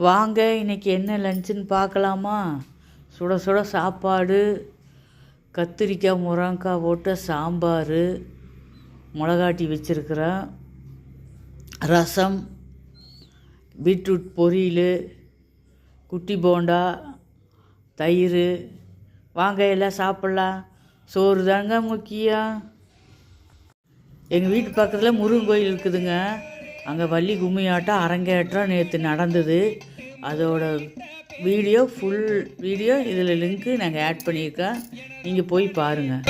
வாங்க இன்றைக்கி என்ன லஞ்சுன்னு பார்க்கலாமா. சுட சுட சாப்பாடு, கத்திரிக்காய் முருங்கைக்காய் போட்ட சாம்பார், மிளகாட்டி வச்சுருக்கிறேன், ரசம், பீட்ரூட் பொரியல், குட்டி போண்டா, தயிர். வாங்க எல்லாம் சாப்பிட்லாம். சோறு தாங்க முக்கியம். எங்கள் வீட்டு பக்கத்தில் முருகன் கோயில் இருக்குதுங்க. அங்கே வள்ளி கும்மியாட்டம் அரங்கேற்றம் நேற்று நடந்தது. அதோட வீடியோ ஃபுல் வீடியோ இதில் லிங்க்கு நாங்கள் ஆட் பண்ணியிருக்கோம். நீங்கள் போய் பாருங்கள்.